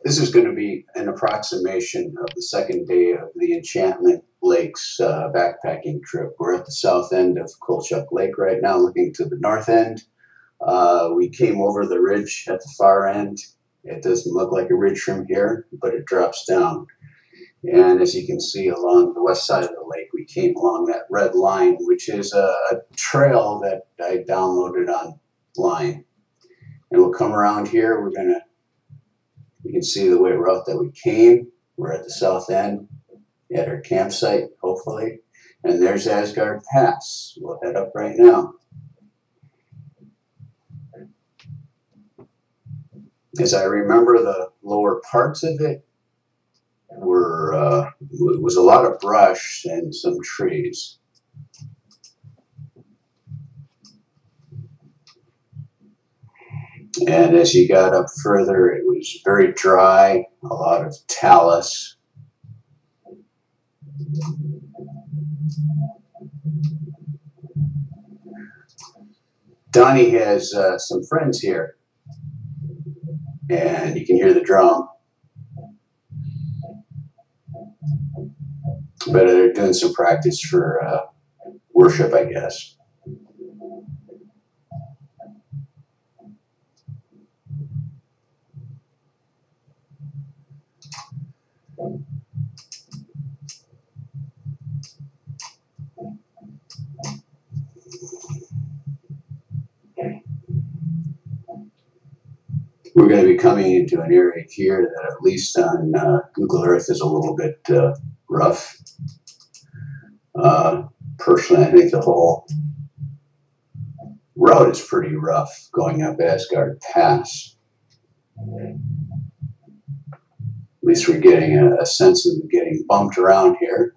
This is going to be an approximation of the second day of the Enchantment Lakes backpacking trip. We're at the south end of Colchuck Lake right now, looking to the north end. We came over the ridge at the far end. It doesn't look like a ridge from here, but it drops down. And as you can see along the west side of the lake, we came along that red line, which is a trail that I downloaded online. And we'll come around here. You can see the way route that we came. We're at the south end at our campsite, hopefully. And there's Aasgard Pass. We'll head up right now. As I remember, the lower parts of it was a lot of brush and some trees. And as you got up further, it was very dry, a lot of talus. Donnie has some friends here, and you can hear the drum. But they're doing some practice for worship, I guess. We're going to be coming into an area here that, at least on Google Earth, is a little bit rough. Personally, I think the whole road is pretty rough going up Aasgard Pass. At least we're getting a sense of getting bumped around here.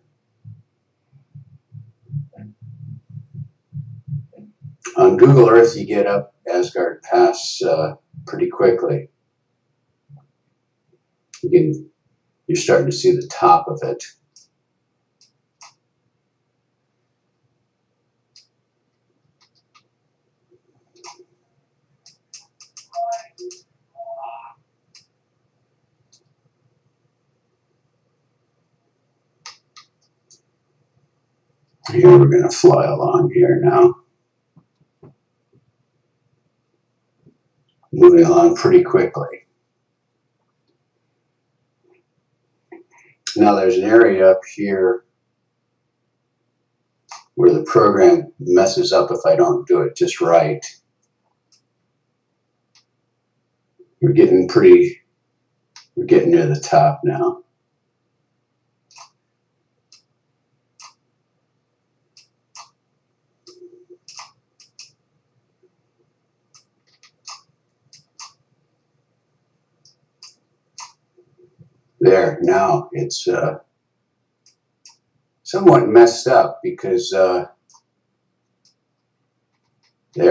On Google Earth, you get up Aasgard Pass pretty quickly. You're starting to see the top of it. Here, we're going to fly along here now. Moving along pretty quickly. Now there's an area up here where the program messes up if I don't do it just right. We're getting near the top now. There, now it's somewhat messed up because there,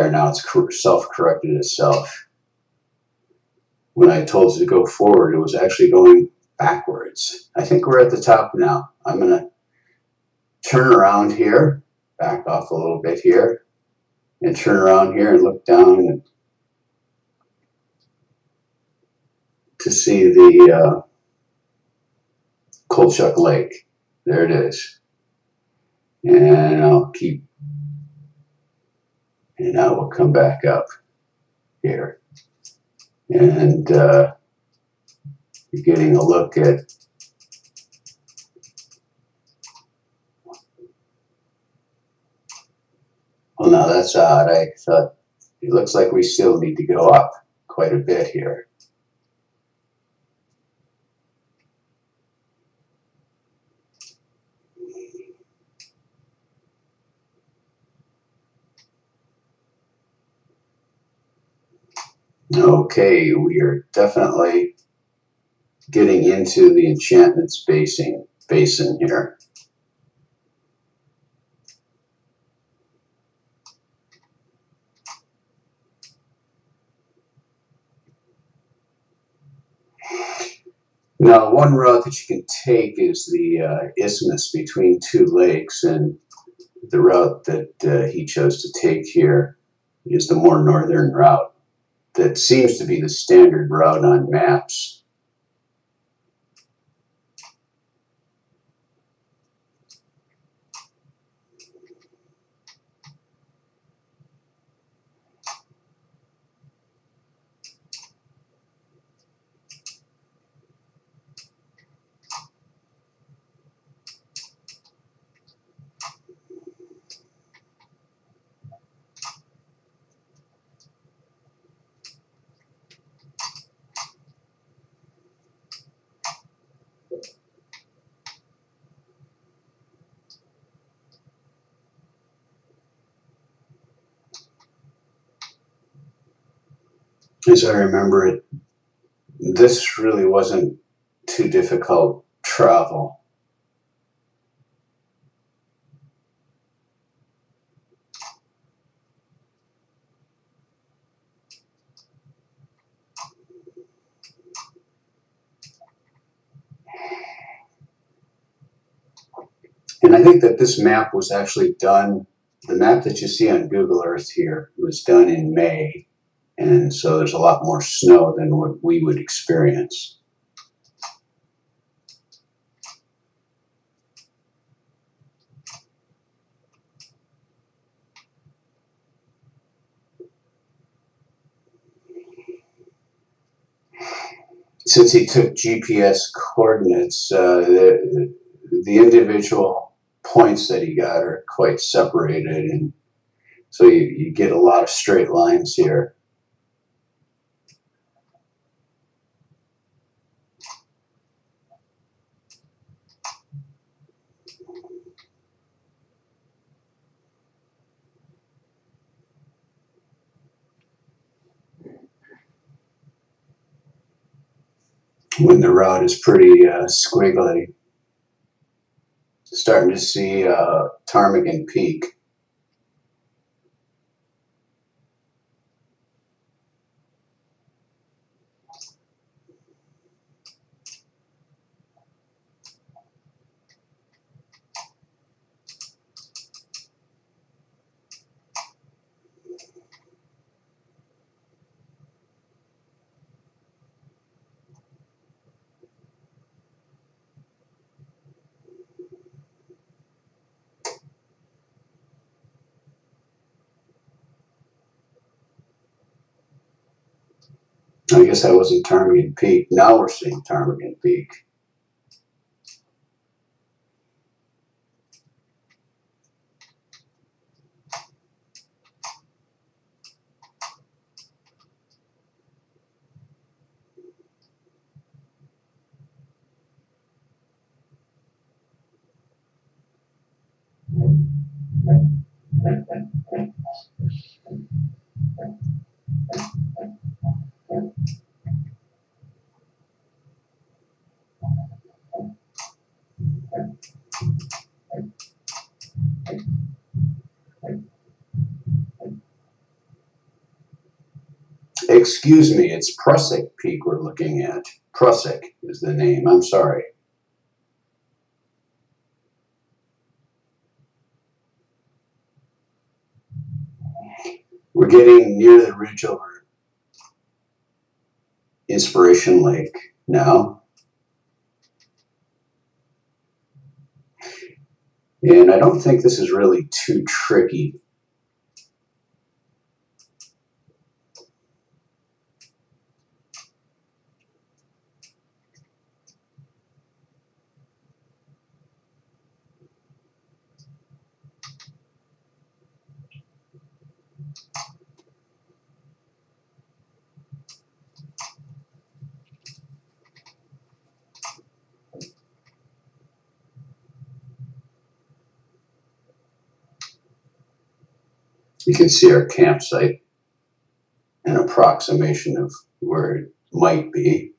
now it's self-corrected itself. When I told it to go forward, it was actually going backwards. I think we're at the top now. I'm going to turn around here, back off a little bit here, and turn around here and look down to see the Colchuck Lake. There it is. And I'll keep, and now we'll come back up here. And you're getting a look at well, now that's odd. I thought it looks like we still need to go up quite a bit here. Okay, we are definitely getting into the Enchantment basin here. Now, one route that you can take is the isthmus between two lakes, and the route that he chose to take here is the more northern route that seems to be the standard route on maps. As I remember it, this really wasn't too difficult travel. And I think that this map was actually done, the map that you see on Google Earth here was done in May. And so there's a lot more snow than what we would experience. Since he took GPS coordinates, the individual points that he got are quite separated, and so you get a lot of straight lines here. When the route is pretty squiggly. Starting to see Ptarmigan Peak. I guess that wasn't Ptarmigan Peak. Now we're seeing Ptarmigan Peak. Excuse me, it's Prusik Peak we're looking at. Prusik is the name, I'm sorry. We're getting near the ridge over Inspiration Lake now. And I don't think this is really too tricky. You can see our campsite, an approximation of where it might be.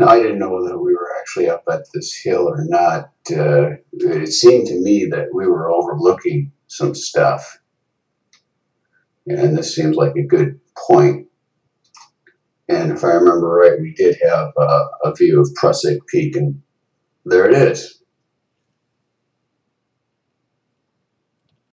Now, I didn't know whether we were actually up at this hill or not. It seemed to me that we were overlooking some stuff. And this seems like a good point. And if I remember right, we did have a view of Prusik Peak, and there it is.